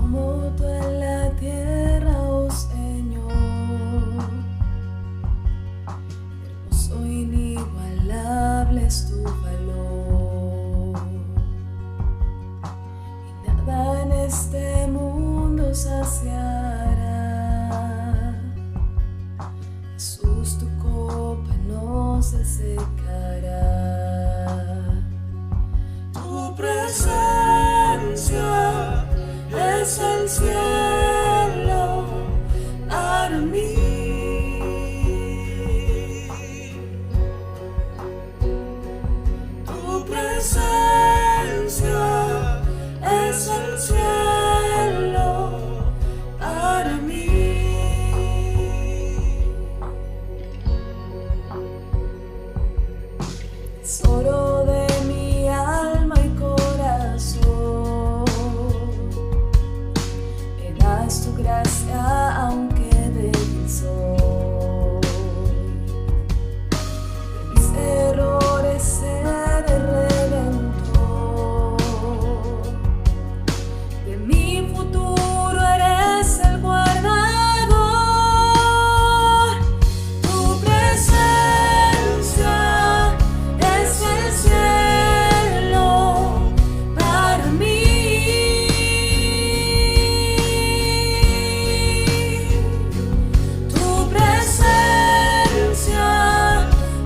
como tú en la tierra, oh Señor. Hermoso, inigualable es tu valor, y nada en este mundo saciará. Jesús, tu copa no se secará. Tu presencia es el cielo para mí. Tu presencia es el cielo para mí. Tesoro de mi alma y corazón, me das tu gracia aunque débil soy. De mis errores seré redentor, de mi futuro eres el guardador. Tu presencia es el cielo para mí. Tu presencia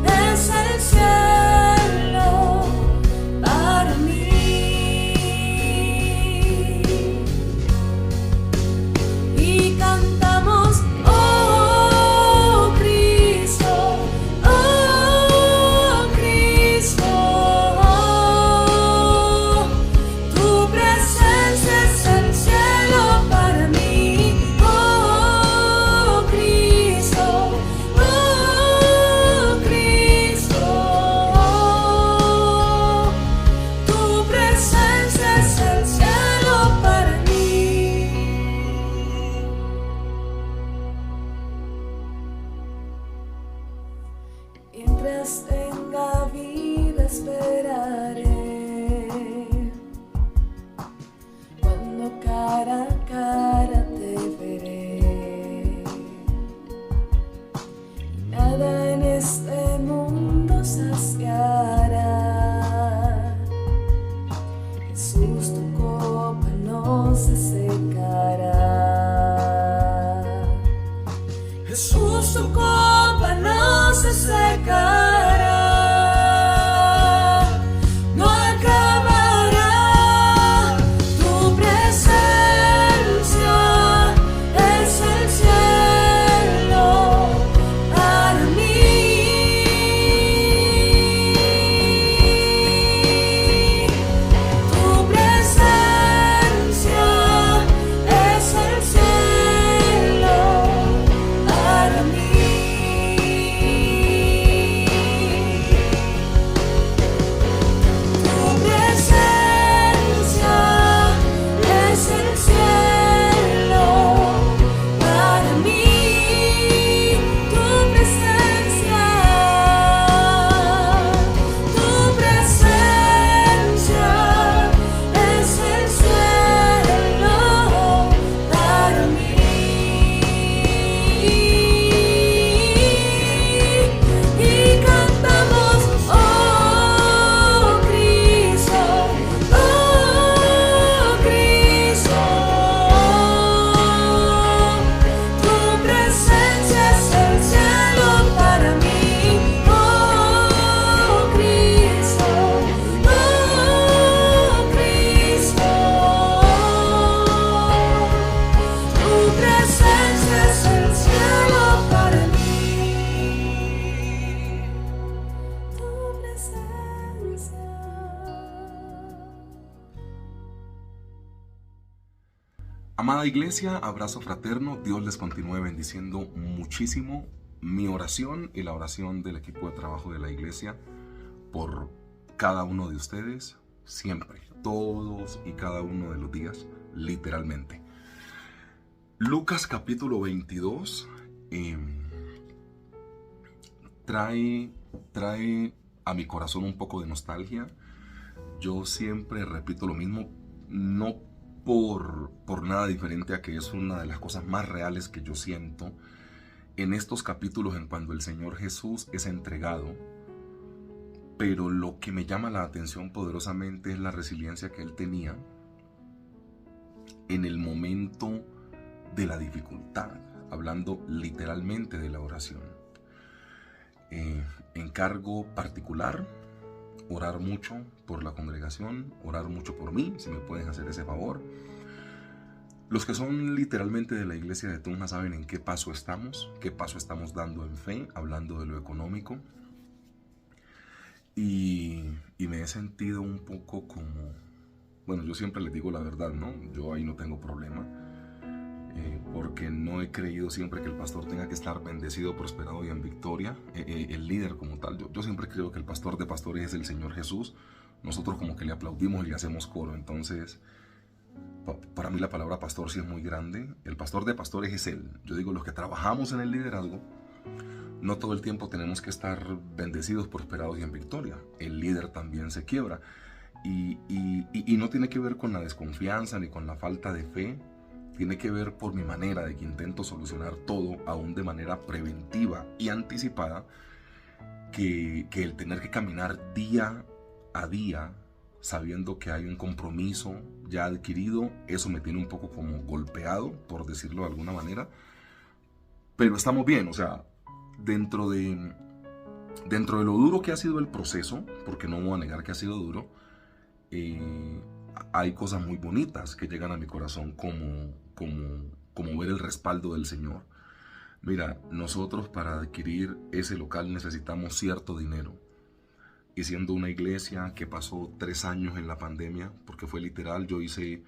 es el cielo para mí. Y cantamos, oh Cristo, oh Cristo. Tu presencia es el cielo para mí, oh Cristo, oh Cristo. Tu presencia es el cielo para mí. Mientras tenga vida esperaré, cuando cara a cara te veré. Nada en este mundo saciará. Jesús, tu copa no se secará. Jesús, tu copa no se secará, no acabará. Tu presencia es el cielo para mí. Tu presencia es el cielo para mí. Tu presencia es el cielo para mí. Tu presencia es el cielo para mí. Y cantamos, oh Cristo, oh Cristo. Tu presencia es el cielo para mí, oh Cristo, oh Cristo. Tu presencia es el cielo para mí. Tu presencia. Amada iglesia, abrazo fraterno, Dios les continúe bendiciendo muchísimo. Mi oración y la oración del equipo de trabajo de la iglesia por cada uno de ustedes, siempre, todos y cada uno de los días, literalmente. Lucas capítulo 22 trae a mi corazón un poco de nostalgia. Yo siempre repito lo mismo, no por nada diferente a que es una de las cosas más reales que yo siento en estos capítulos en cuando el Señor Jesús es entregado. Pero lo que me llama la atención poderosamente es la resiliencia que Él tenía en el momento de la dificultad, hablando literalmente de la oración. Encargo particular: orar mucho por la congregación, orar mucho por mí, si me pueden hacer ese favor. Los que son literalmente de la iglesia de Tunja saben en qué paso estamos dando en fe, hablando de lo económico. Y me he sentido un poco como, bueno, yo siempre les digo la verdad, ¿no? Yo ahí no tengo problema, porque no he creído siempre que el pastor tenga que estar bendecido, prosperado y en victoria, el líder como tal. Yo siempre creo que el pastor de pastores es el Señor Jesús. Nosotros como que le aplaudimos y le hacemos coro. Entonces, para mí la palabra pastor sí es muy grande. El pastor de pastores es Él. Yo digo, los que trabajamos en el liderazgo, no todo el tiempo tenemos que estar bendecidos, prosperados y en victoria. El líder también se quiebra. Y no tiene que ver con la desconfianza ni con la falta de fe. Tiene que ver por mi manera de que intento solucionar todo aún de manera preventiva y anticipada, que el tener que caminar día a día sabiendo que hay un compromiso ya adquirido, eso me tiene un poco como golpeado, por decirlo de alguna manera. Pero estamos bien, o sea, dentro de lo duro que ha sido el proceso, porque no voy a negar que ha sido duro, hay cosas muy bonitas que llegan a mi corazón, como ver el respaldo del Señor. Mira, nosotros para adquirir ese local necesitamos cierto dinero. Y siendo una iglesia que pasó 3 años en la pandemia, porque fue literal, yo hice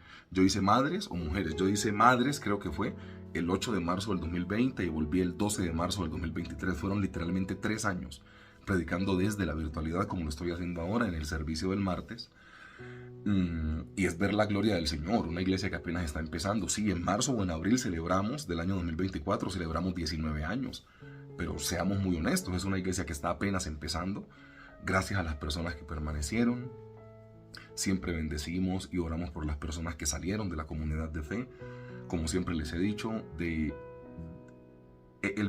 madres o mujeres, yo hice madres, creo que fue el 8 de marzo del 2020 y volví el 12 de marzo del 2023. Fueron literalmente 3 años predicando desde la virtualidad, como lo estoy haciendo ahora en el servicio del martes. Y es ver la gloria del Señor, una iglesia que apenas está empezando. Sí, en marzo o en abril celebramos, del año 2024, celebramos 19 años. Pero seamos muy honestos, es una iglesia que está apenas empezando. Gracias a las personas que permanecieron. Siempre bendecimos y oramos por las personas que salieron de la comunidad de fe. Como siempre les he dicho, el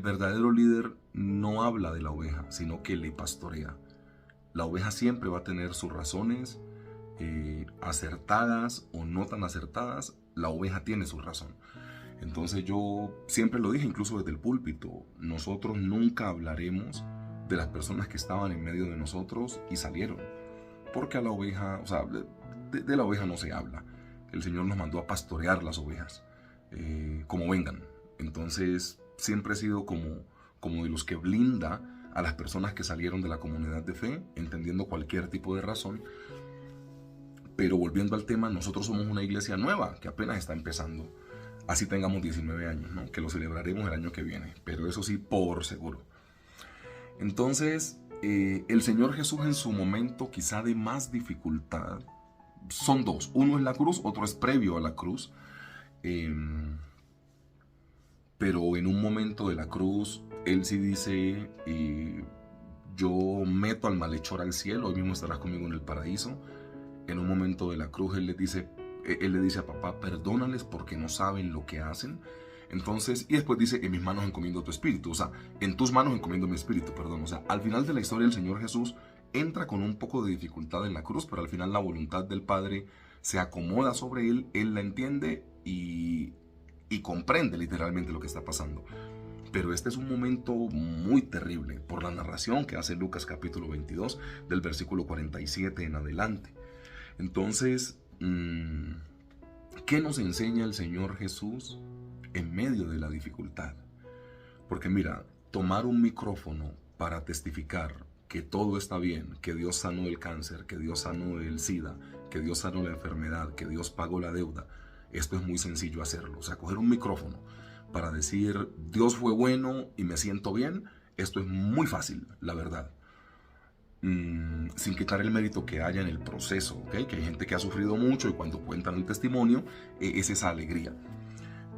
verdadero líder no habla de la oveja, sino que le pastorea. La oveja siempre va a tener sus razones, acertadas o no tan acertadas. La oveja tiene su razón. Entonces yo siempre lo dije, incluso desde el púlpito, nosotros nunca hablaremos de las personas que estaban en medio de nosotros y salieron, porque a la oveja, o sea, de la oveja no se habla. El Señor nos mandó a pastorear las ovejas, como vengan. Entonces siempre he sido como de los que blinda a las personas que salieron de la comunidad de fe, entendiendo cualquier tipo de razón. Pero volviendo al tema, nosotros somos una iglesia nueva que apenas está empezando. Así tengamos 19 años, ¿no? Que lo celebraremos el año que viene, pero eso sí, por seguro. Entonces, el Señor Jesús en su momento quizá de más dificultad, son dos. Uno es la cruz, otro es previo a la cruz. Pero en un momento de la cruz, Él sí dice, yo meto al malhechor al cielo, hoy mismo estarás conmigo en el paraíso. En un momento de la cruz, Él le dice a papá, perdónales porque no saben lo que hacen. Entonces, y después dice, en mis manos encomiendo tu espíritu, o sea, en tus manos encomiendo mi espíritu, perdón. O sea, al final de la historia el Señor Jesús entra con un poco de dificultad en la cruz, pero al final la voluntad del Padre se acomoda sobre Él, Él la entiende y comprende literalmente lo que está pasando. Pero este es un momento muy terrible por la narración que hace Lucas capítulo 22, del versículo 47 en adelante. Entonces, ¿qué nos enseña el Señor Jesús en medio de la dificultad? Porque mira, tomar un micrófono para testificar que todo está bien, que Dios sanó el cáncer, que Dios sanó el SIDA, que Dios sanó la enfermedad, que Dios pagó la deuda, esto es muy sencillo hacerlo. O sea, coger un micrófono para decir Dios fue bueno y me siento bien, esto es muy fácil, la verdad. Sin quitar el mérito que haya en el proceso, ¿okay? Que hay gente que ha sufrido mucho y cuando cuentan el testimonio es esa alegría.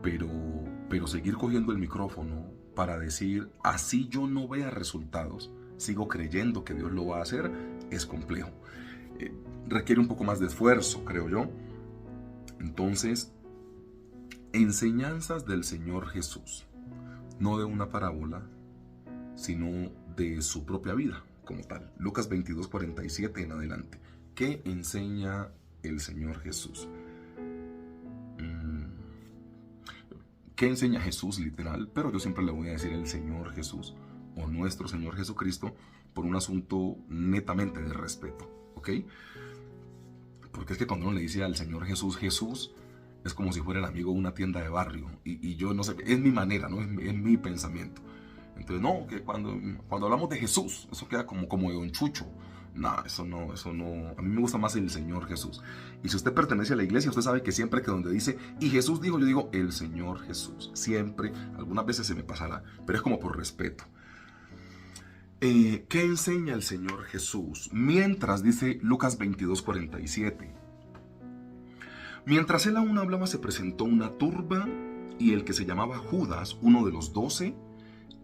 Pero seguir cogiendo el micrófono para decir, así yo no vea resultados, sigo creyendo que Dios lo va a hacer, es complejo. Requiere un poco más de esfuerzo, creo yo. Entonces, enseñanzas del Señor Jesús, no de una parábola, sino de su propia vida como tal. Lucas 22:47 en adelante. ¿Qué enseña el Señor Jesús? ¿Qué enseña Jesús literal? Pero yo siempre le voy a decir el Señor Jesús o nuestro Señor Jesucristo por un asunto netamente de respeto, ¿ok? Porque es que cuando uno le dice al Señor Jesús, Jesús, es como si fuera el amigo de una tienda de barrio. Y yo no sé, es mi manera, ¿no? Es mi pensamiento. Entonces, no, que cuando hablamos de Jesús, eso queda como de Don Chucho. No, eso no. A mí me gusta más el Señor Jesús. Y si usted pertenece a la iglesia, usted sabe que siempre que donde dice, y Jesús dijo, yo digo, el Señor Jesús. Siempre, algunas veces se me pasará, pero es como por respeto. ¿Qué enseña el Señor Jesús? Mientras, dice Lucas 22:47. Mientras él aún hablaba, se presentó una turba, y el que se llamaba Judas, uno de los 12,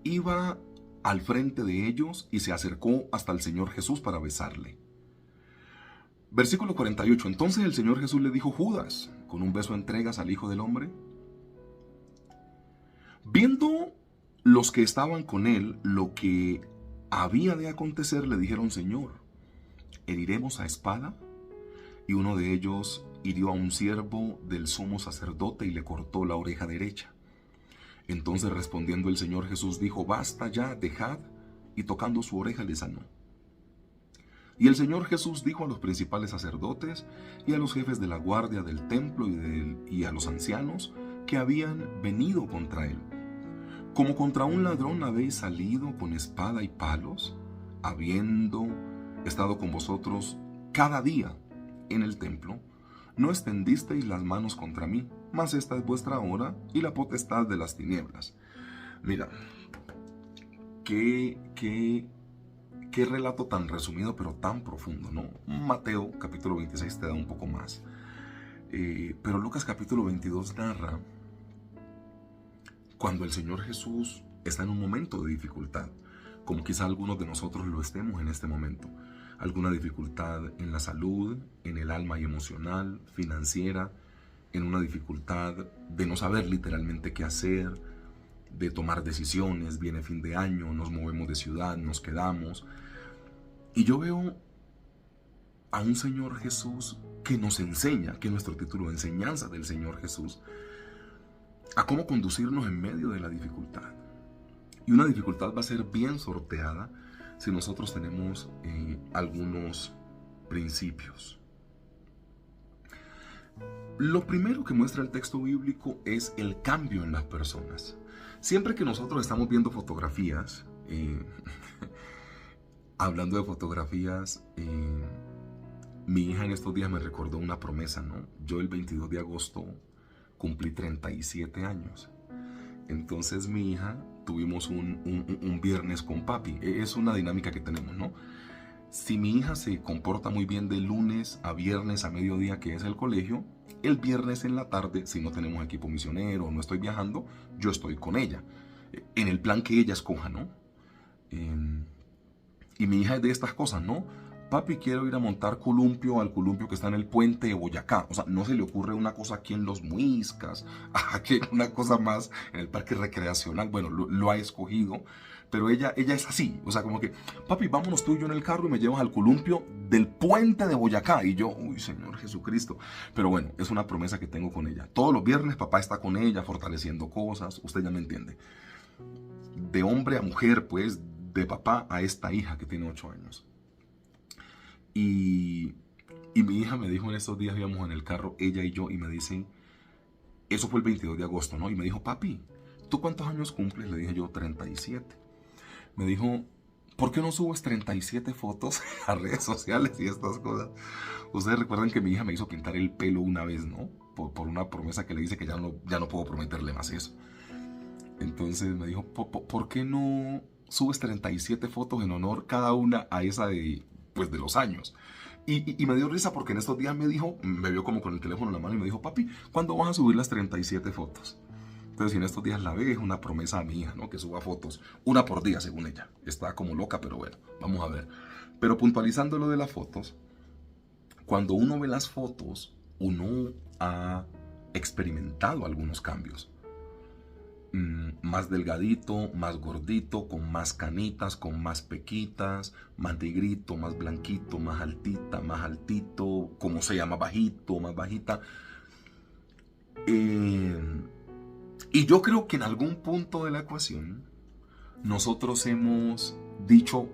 iba al frente de ellos y se acercó hasta el Señor Jesús para besarle. Versículo 48. Entonces el Señor Jesús le dijo, Judas, ¿con un beso entregas al Hijo del Hombre? Viendo los que estaban con él lo que había de acontecer, le dijeron, Señor, ¿heriremos a espada? Y uno de ellos hirió a un siervo del sumo sacerdote y le cortó la oreja derecha. Entonces respondiendo el Señor Jesús dijo, basta ya, dejad, y tocando su oreja le sanó. Y el Señor Jesús dijo a los principales sacerdotes y a los jefes de la guardia del templo y a los ancianos que habían venido contra él, como contra un ladrón habéis salido con espada y palos, habiendo estado con vosotros cada día en el templo, no extendisteis las manos contra mí, mas esta es vuestra hora y la potestad de las tinieblas. Mira, qué relato tan resumido pero tan profundo, ¿no? Mateo capítulo 26 te da un poco más. Pero Lucas capítulo 22 narra cuando el Señor Jesús está en un momento de dificultad, como quizá algunos de nosotros lo estemos en este momento. Alguna dificultad en la salud, en el alma y emocional, financiera, en una dificultad de no saber literalmente qué hacer, de tomar decisiones, viene fin de año, nos movemos de ciudad, nos quedamos. Y yo veo a un Señor Jesús que nos enseña, que nuestro título de enseñanza del Señor Jesús, a cómo conducirnos en medio de la dificultad. Y una dificultad va a ser bien sorteada si nosotros tenemos algunos principios. Lo primero que muestra el texto bíblico es el cambio en las personas. Siempre que nosotros estamos viendo fotografías, hablando de fotografías, mi hija en estos días me recordó una promesa, ¿no? Yo el 22 de agosto cumplí 37 años. Entonces mi hija, tuvimos un viernes con papi. Es una dinámica que tenemos, ¿no? Si mi hija se comporta muy bien de lunes a viernes a mediodía, que es el colegio, el viernes en la tarde, si no tenemos equipo misionero o no estoy viajando, yo estoy con ella, en el plan que ella escoja, ¿no? Y mi hija es de estas cosas, ¿no? Papi, quiero ir a montar columpio al columpio que está en el puente de Boyacá. O sea, no se le ocurre una cosa aquí en Los Muiscas, aquí una cosa más en el parque recreacional. Bueno, lo ha escogido, pero ella es así. O sea, como que, papi, vámonos tú y yo en el carro y me llevas al columpio del puente de Boyacá. Y yo, uy, Señor Jesucristo. Pero bueno, es una promesa que tengo con ella. Todos los viernes papá está con ella fortaleciendo cosas. Usted ya me entiende. De hombre a mujer, pues, de papá a esta hija que tiene 8 años. Y mi hija me dijo en estos días, íbamos en el carro, ella y yo, y me dice, eso fue el 22 de agosto, ¿no? Y me dijo, papi, ¿tú cuántos años cumples? Le dije yo, 37. Me dijo, ¿por qué no subes 37 fotos a redes sociales y estas cosas? Ustedes recuerdan que mi hija me hizo pintar el pelo una vez, ¿no? Por una promesa que le hice que ya no puedo prometerle más eso. Entonces me dijo, ¿por qué no subes 37 fotos en honor cada una a esa de los años? Y me dio risa porque en estos días me vio como con el teléfono en la mano y me dijo, papi, ¿cuándo vas a subir las 37 fotos? Entonces, si en estos días la ve, es una promesa a mi hija, ¿no? Que suba fotos, una por día según ella. Está como loca, pero bueno, vamos a ver. Pero puntualizando lo de las fotos, cuando uno ve las fotos, uno ha experimentado algunos cambios. Más delgadito, más gordito, con más canitas, con más pequitas, más negrito, más blanquito, más altita, más altito, como se llama, bajito, más bajita. Y yo creo que en algún punto de la ecuación nosotros hemos dicho,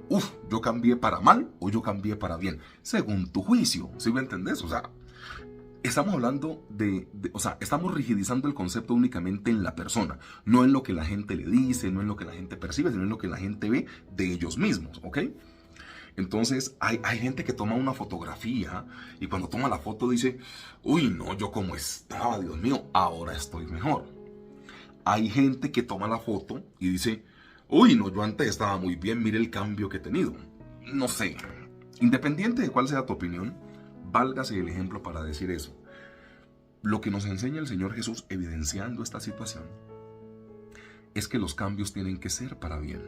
yo cambié para mal o yo cambié para bien, según tu juicio, ¿sí me entendés? O sea, estamos hablando o sea, estamos rigidizando el concepto únicamente en la persona, no en lo que la gente le dice, no en lo que la gente percibe, sino en lo que la gente ve de ellos mismos, ¿ok? Entonces, hay gente que toma una fotografía y cuando toma la foto dice, uy, no, yo como estaba, Dios mío, ahora estoy mejor. Hay gente que toma la foto y dice, uy, no, yo antes estaba muy bien, mire el cambio que he tenido. No sé, independiente de cuál sea tu opinión, válgase el ejemplo para decir eso. Lo que nos enseña el Señor Jesús evidenciando esta situación es que los cambios tienen que ser para bien.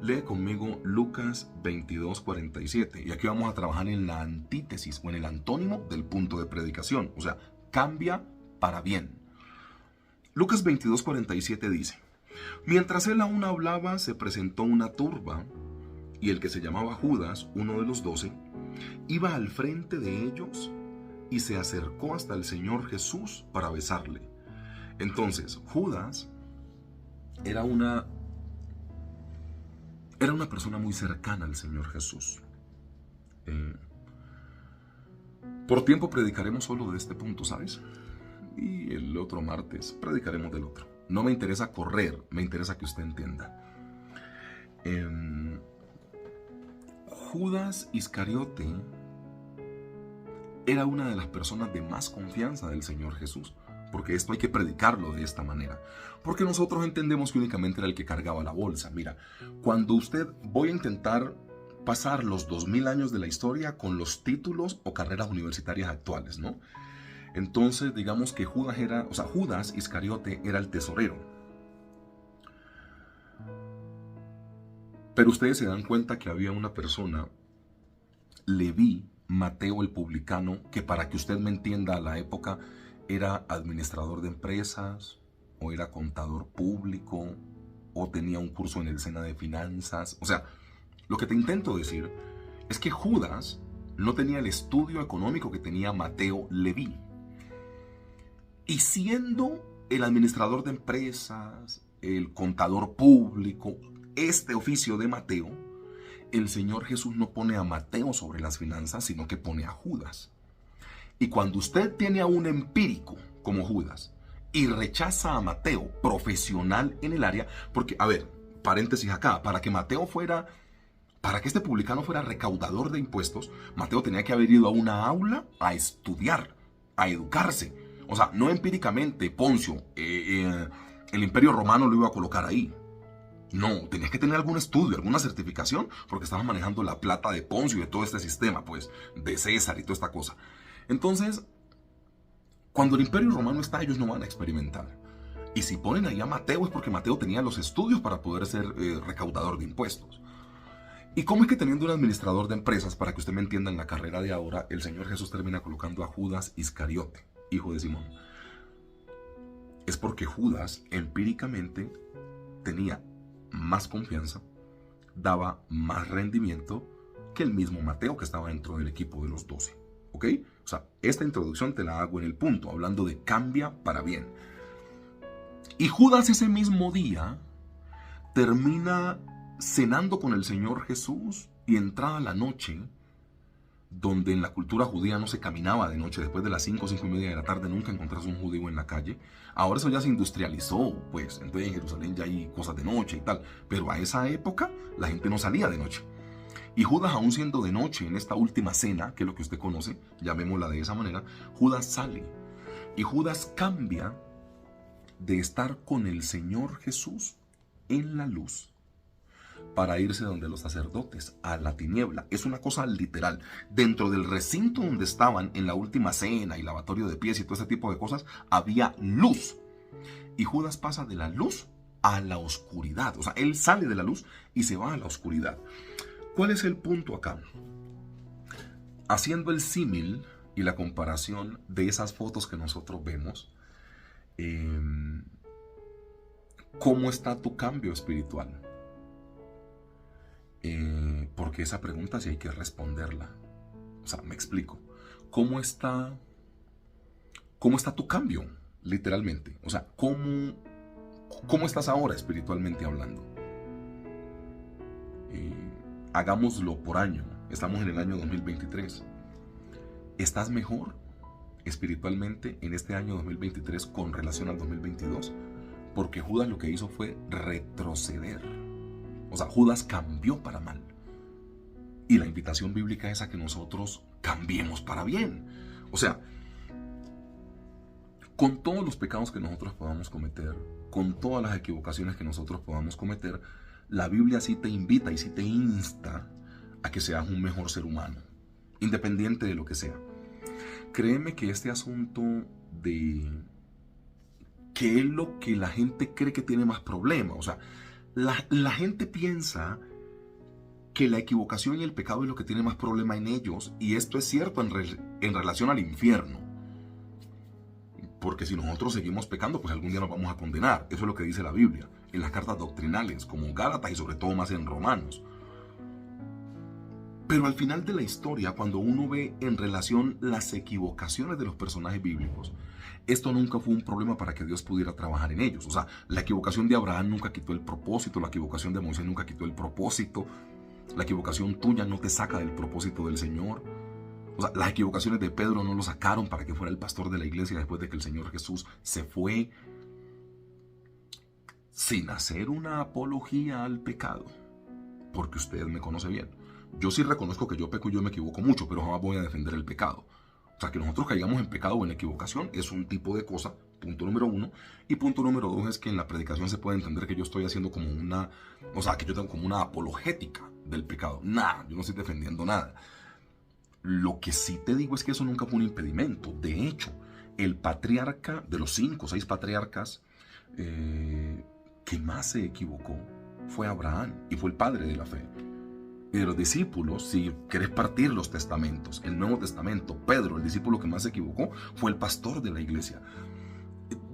Lee conmigo Lucas 22:47 y aquí vamos a trabajar en la antítesis o en el antónimo del punto de predicación, o sea, cambia para bien. Lucas 22:47 dice, mientras él aún hablaba, se presentó una turba y el que se llamaba Judas, uno de los 12, iba al frente de ellos y se acercó hasta el Señor Jesús para besarle. Entonces, Judas era una persona muy cercana al Señor Jesús. Por tiempo predicaremos solo de este punto, ¿sabes? Y el otro martes predicaremos del otro. No me interesa correr, me interesa que usted entienda. Judas Iscariote era una de las personas de más confianza del Señor Jesús, porque esto hay que predicarlo de esta manera, porque nosotros entendemos que únicamente era el que cargaba la bolsa. Mira, cuando voy a intentar pasar los 2000 años de la historia con los títulos o carreras universitarias actuales, ¿no? Entonces, digamos que Judas Iscariote era el tesorero. Pero ustedes se dan cuenta que había una persona, Leví, Mateo el publicano, que para que usted me entienda a la época era administrador de empresas, o era contador público, o tenía un curso en el SENA de finanzas. O sea, lo que te intento decir es que Judas no tenía el estudio económico que tenía Mateo Leví. Y siendo el administrador de empresas, el contador público, este oficio de Mateo, el Señor Jesús no pone a Mateo sobre las finanzas, sino que pone a Judas. Y cuando usted tiene a un empírico como Judas y rechaza a Mateo, profesional en el área, porque, a ver, paréntesis acá, para que este publicano fuera recaudador de impuestos, Mateo tenía que haber ido a una aula a estudiar, a educarse. O sea, no empíricamente Poncio, el Imperio Romano lo iba a colocar ahí. No, tenías que tener algún estudio, alguna certificación, porque estabas manejando la plata de Poncio y de todo este sistema, pues, de César y toda esta cosa. Entonces, cuando el Imperio Romano está, ellos no van a experimentar. Y si ponen ahí a Mateo es porque Mateo tenía los estudios para poder ser recaudador de impuestos. ¿Y cómo es que teniendo un administrador de empresas, para que usted me entienda en la carrera de ahora, el Señor Jesús termina colocando a Judas Iscariote, hijo de Simón? Es porque Judas empíricamente tenía más confianza, daba más rendimiento que el mismo Mateo que estaba dentro del equipo de los 12. ¿Ok? O sea, esta introducción te la hago en el punto, hablando de cambia para bien. Y Judas ese mismo día termina cenando con el Señor Jesús y entrada la noche, donde en la cultura judía no se caminaba de noche, después de las 5 o 5 y media de la tarde nunca encontrás un judío en la calle. Ahora eso ya se industrializó, pues, entonces en Jerusalén ya hay cosas de noche y tal, pero a esa época la gente no salía de noche. Y Judas, aún siendo de noche en esta última cena, que es lo que usted conoce, llamémosla de esa manera, Judas sale y Judas cambia de estar con el Señor Jesús en la luz para irse donde los sacerdotes, a la tiniebla. Es una cosa literal. Dentro del recinto donde estaban en la última cena y lavatorio de pies y todo ese tipo de cosas, había luz. Y Judas pasa de la luz a la oscuridad. O sea, él sale de la luz y se va a la oscuridad. ¿Cuál es el punto acá? Haciendo el símil y la comparación de esas fotos que nosotros vemos. ¿Cómo está tu cambio espiritual? Porque esa pregunta sí hay que responderla. O sea, me explico. ¿Cómo está tu cambio? Literalmente. O sea, ¿cómo estás ahora espiritualmente hablando? Hagámoslo por año. Estamos en el año 2023. ¿Estás mejor espiritualmente en este año 2023 con relación al 2022? Porque Judas lo que hizo fue retroceder. O sea, Judas cambió para mal. Y la invitación bíblica es a que nosotros cambiemos para bien. O sea, con todos los pecados que nosotros podamos cometer, con todas las equivocaciones que nosotros podamos cometer, la Biblia sí te invita y sí te insta a que seas un mejor ser humano, independiente de lo que sea. Créeme que este asunto de qué es lo que la gente cree que tiene más problema, o sea, la gente piensa que la equivocación y el pecado es lo que tiene más problema en ellos, y esto es cierto en relación al infierno. Porque si nosotros seguimos pecando, pues algún día nos vamos a condenar. Eso es lo que dice la Biblia, en las cartas doctrinales, como Gálatas y sobre todo más en Romanos. Pero al final de la historia, cuando uno ve en relación las equivocaciones de los personajes bíblicos, esto nunca fue un problema para que Dios pudiera trabajar en ellos. O sea, la equivocación de Abraham nunca quitó el propósito, la equivocación de Moisés nunca quitó el propósito, la equivocación tuya no te saca del propósito del Señor. O sea, las equivocaciones de Pedro no lo sacaron para que fuera el pastor de la iglesia después de que el Señor Jesús se fue. Sin hacer una apología al pecado, porque usted me conoce bien. Yo sí reconozco que yo peco y yo me equivoco mucho, pero jamás voy a defender el pecado. O sea, que nosotros caigamos en pecado o en equivocación es un tipo de cosa, punto número 1. Y punto número 2 es que en la predicación se puede entender que yo estoy haciendo como una, o sea, que yo tengo como una apologética del pecado. Nada, yo no estoy defendiendo nada. Lo que sí te digo es que eso nunca fue un impedimento. De hecho, el patriarca de los 5 o 6 patriarcas que más se equivocó fue Abraham y fue el padre de la fe. Y de los discípulos, si querés partir los testamentos, el Nuevo Testamento, Pedro, el discípulo que más se equivocó, fue el pastor de la iglesia.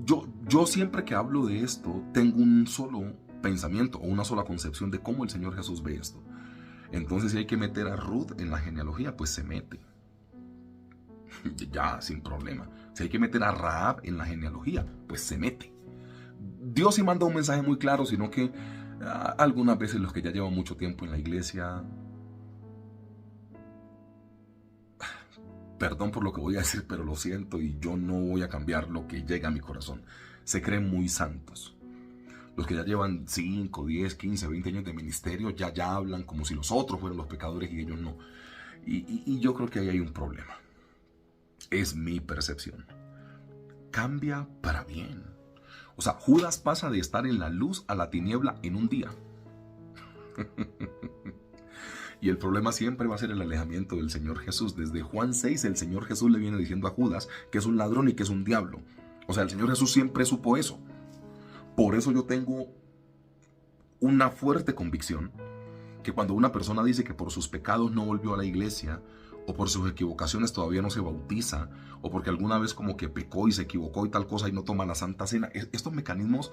Yo siempre que hablo de esto, tengo un solo pensamiento o una sola concepción de cómo el Señor Jesús ve esto. Entonces, si hay que meter a Ruth en la genealogía, pues se mete. Ya, sin problema. Si hay que meter a Rahab en la genealogía, pues se mete. Dios sí manda un mensaje muy claro, sino que algunas veces los que ya llevan mucho tiempo en la iglesia, perdón por lo que voy a decir, pero lo siento y yo no voy a cambiar lo que llega a mi corazón. Se creen muy santos. Los que ya llevan 5, 10, 15, 20 años de ministerio ya hablan como si los otros fueran los pecadores y ellos no. Y yo creo que ahí hay un problema. Es mi percepción. Cambia para bien. O sea, Judas pasa de estar en la luz a la tiniebla en un día. Y el problema siempre va a ser el alejamiento del Señor Jesús. Desde Juan 6 el Señor Jesús le viene diciendo a Judas que es un ladrón y que es un diablo. O sea, el Señor Jesús siempre supo eso. Por eso yo tengo una fuerte convicción que cuando una persona dice que por sus pecados no volvió a la iglesia, o por sus equivocaciones todavía no se bautiza, o porque alguna vez como que pecó y se equivocó y tal cosa y no toma la Santa Cena, estos mecanismos,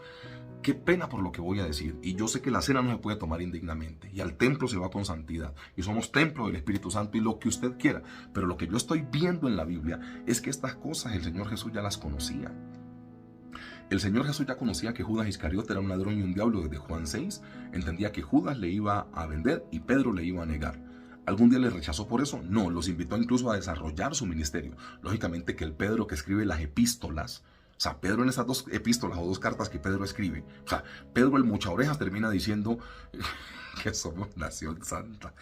qué pena por lo que voy a decir, y yo sé que la cena no se puede tomar indignamente, y al templo se va con santidad, y somos templo del Espíritu Santo y lo que usted quiera, pero lo que yo estoy viendo en la Biblia es que estas cosas el Señor Jesús ya las conocía. El Señor Jesús ya conocía que Judas Iscariote era un ladrón y un diablo desde Juan 6. Entendía que Judas le iba a vender y Pedro le iba a negar. ¿Algún día le rechazó por eso? No, los invitó incluso a desarrollar su ministerio. Lógicamente que el Pedro que escribe las epístolas, o sea, Pedro en esas 2 epístolas o 2 cartas que Pedro escribe, o sea, Pedro el mucha orejas termina diciendo que somos nación santa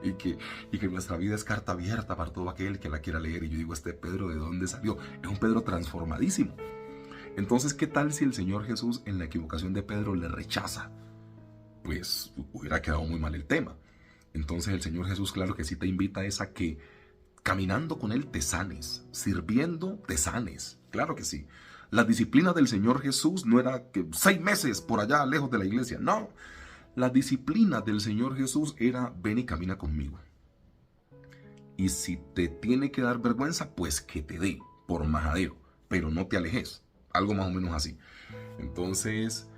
y que nuestra vida es carta abierta para todo aquel que la quiera leer. Y yo digo, este Pedro, ¿de dónde salió? Es un Pedro transformadísimo. Entonces, ¿qué tal si el Señor Jesús en la equivocación de Pedro le rechaza? Pues hubiera quedado muy mal el tema. Entonces el Señor Jesús, claro que sí te invita es a que caminando con Él te sanes, sirviendo te sanes, claro que sí. La disciplina del Señor Jesús no era que 6 meses por allá lejos de la iglesia, no. La disciplina del Señor Jesús era ven y camina conmigo. Y si te tiene que dar vergüenza, pues que te dé por majadero, pero no te alejes. Algo más o menos así. Entonces,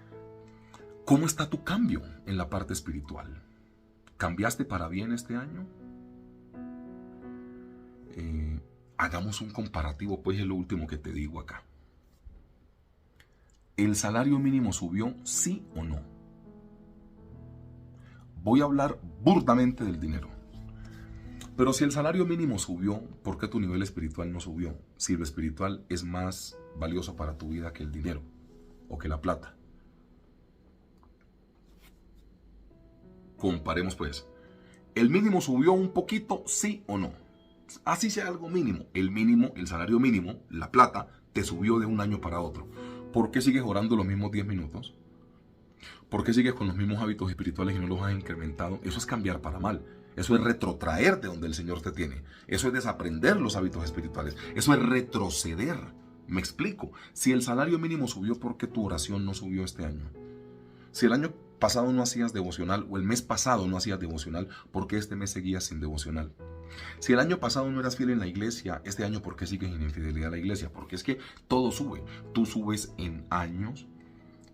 ¿cómo está tu cambio en la parte espiritual? ¿Cambiaste para bien este año? Hagamos un comparativo, pues es lo último que te digo acá. ¿El salario mínimo subió, sí o no? Voy a hablar burdamente del dinero. Pero si el salario mínimo subió, ¿por qué tu nivel espiritual no subió? Si lo espiritual es más valioso para tu vida que el dinero o que la plata. Comparemos pues. ¿El mínimo subió un poquito, sí o no? Así sea algo mínimo. El mínimo, el salario mínimo, la plata, te subió de un año para otro. ¿Por qué sigues orando los mismos 10 minutos? ¿Por qué sigues con los mismos hábitos espirituales y no los has incrementado? Eso es cambiar para mal. Eso es retrotraer de donde el Señor te tiene. Eso es desaprender los hábitos espirituales. Eso es retroceder. Me explico. Si el salario mínimo subió, ¿por qué tu oración no subió este año? Si el año pasado no hacías devocional o el mes pasado no hacías devocional, ¿por qué este mes seguías sin devocional? Si el año pasado no eras fiel en la iglesia, este año ¿por qué sigues en infidelidad a la iglesia? Porque es que todo sube. Tú subes en años.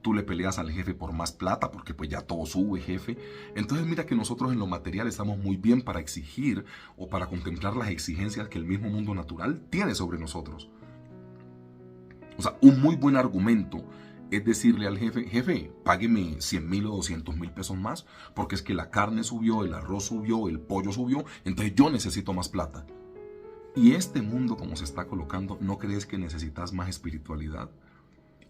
Tú le peleas al jefe por más plata porque pues ya todo sube, jefe. Entonces mira que nosotros en lo material estamos muy bien para exigir o para contemplar las exigencias que el mismo mundo natural tiene sobre nosotros. O sea, un muy buen argumento es decirle al jefe, jefe, págueme 100,000 o 200,000 pesos más porque es que la carne subió, el arroz subió, el pollo subió, entonces yo necesito más plata. Y este mundo como se está colocando, ¿no crees que necesitas más espiritualidad?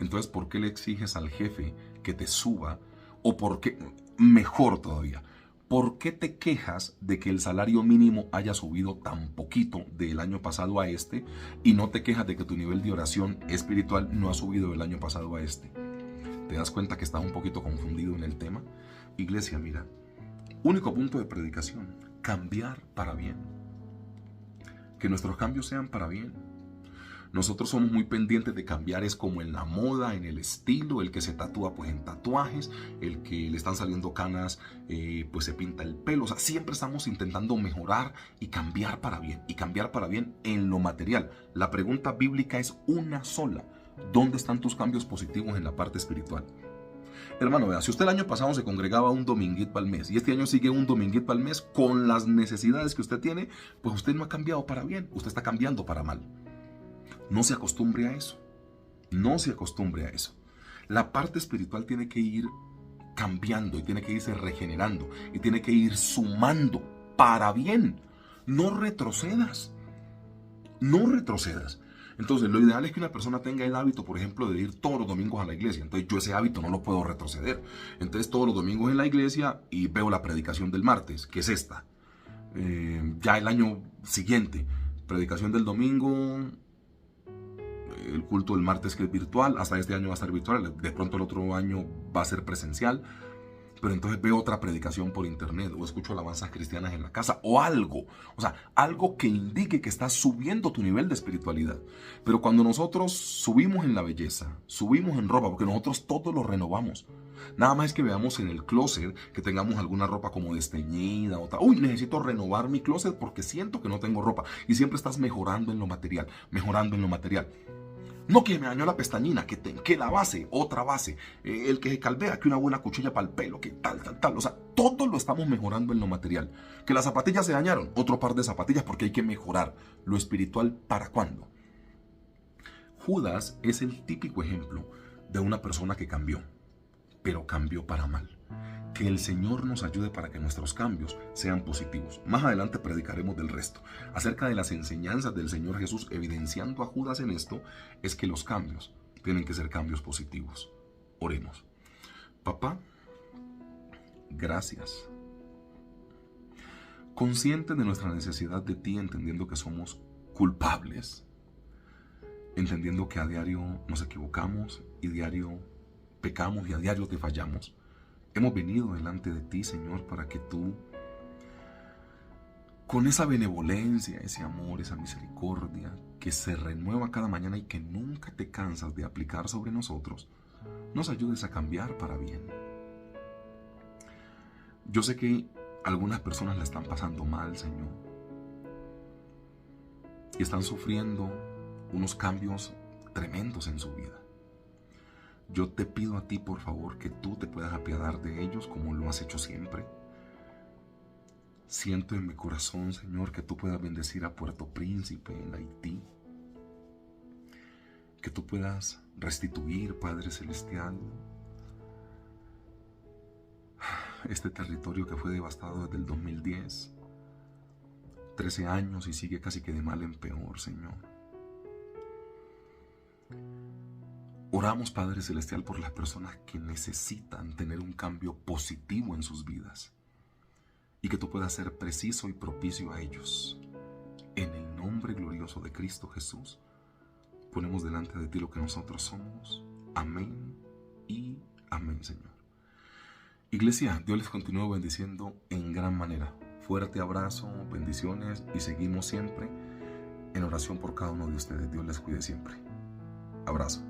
Entonces, ¿por qué le exiges al jefe que te suba? O por qué, mejor todavía, ¿por qué te quejas de que el salario mínimo haya subido tan poquito del año pasado a este y no te quejas de que tu nivel de oración espiritual no ha subido del año pasado a este? ¿Te das cuenta que estás un poquito confundido en el tema? Iglesia, mira, único punto de predicación, cambiar para bien. Que nuestros cambios sean para bien. Nosotros somos muy pendientes de cambiar, es como en la moda, en el estilo, el que se tatúa pues en tatuajes, el que le están saliendo canas pues se pinta el pelo, o sea, siempre estamos intentando mejorar y cambiar para bien en lo material. La pregunta bíblica es una sola: ¿dónde están tus cambios positivos en la parte espiritual? Hermano, vea, si usted el año pasado se congregaba un dominguito al mes y este año sigue un dominguito al mes con las necesidades que usted tiene, pues usted no ha cambiado para bien, usted está cambiando para mal. No se acostumbre a eso. No se acostumbre a eso. La parte espiritual tiene que ir cambiando y tiene que irse regenerando y tiene que ir sumando para bien. No retrocedas. No retrocedas. Entonces, lo ideal es que una persona tenga el hábito, por ejemplo, de ir todos los domingos a la iglesia. Entonces, yo ese hábito no lo puedo retroceder. Entonces, todos los domingos en la iglesia y veo la predicación del martes, que es esta. Ya el año siguiente, predicación del domingo, el culto del martes que es virtual, hasta este año va a ser virtual, de pronto el otro año va a ser presencial, pero entonces veo otra predicación por internet o escucho alabanzas cristianas en la casa o algo, o sea, algo que indique que estás subiendo tu nivel de espiritualidad. Pero cuando nosotros subimos en la belleza, subimos en ropa, porque nosotros todo lo renovamos. Nada más es que veamos en el closet que tengamos alguna ropa como desteñida o tal. Uy, necesito renovar mi closet porque siento que no tengo ropa. Y siempre estás mejorando en lo material, mejorando en lo material. No, que me dañó la pestañina, que la base, otra base, el que se calvea, que una buena cuchilla para el pelo, que tal. O sea, todo lo estamos mejorando en lo material. Que las zapatillas se dañaron, otro par de zapatillas porque hay que mejorar. Lo espiritual, ¿para cuándo? Judas es el típico ejemplo de una persona que cambió, pero cambió para mal. Que el Señor nos ayude para que nuestros cambios sean positivos. Más adelante predicaremos del resto. Acerca de las enseñanzas del Señor Jesús, evidenciando a Judas en esto, es que los cambios tienen que ser cambios positivos. Oremos. Papá, gracias. Consciente de nuestra necesidad de ti, entendiendo que somos culpables, entendiendo que a diario nos equivocamos y diario pecamos y a diario te fallamos. Hemos venido delante de ti, Señor, para que tú, con esa benevolencia, ese amor, esa misericordia que se renueva cada mañana y que nunca te cansas de aplicar sobre nosotros, nos ayudes a cambiar para bien. Yo sé que algunas personas la están pasando mal, Señor. y están sufriendo unos cambios tremendos en su vida. Yo te pido a ti, por favor, que tú te puedas apiadar de ellos como lo has hecho siempre. Siento en mi corazón, Señor, que tú puedas bendecir a Puerto Príncipe en Haití. Que tú puedas restituir, Padre Celestial, este territorio que fue devastado desde el 2010. 13 años y sigue casi que de mal en peor, Señor. Oramos, Padre Celestial, por las personas que necesitan tener un cambio positivo en sus vidas y que tú puedas ser preciso y propicio a ellos. En el nombre glorioso de Cristo Jesús, ponemos delante de ti lo que nosotros somos. Amén y amén, Señor. Iglesia, Dios les continúe bendiciendo en gran manera. Fuerte abrazo, bendiciones y seguimos siempre en oración por cada uno de ustedes. Dios les cuide siempre. Abrazo.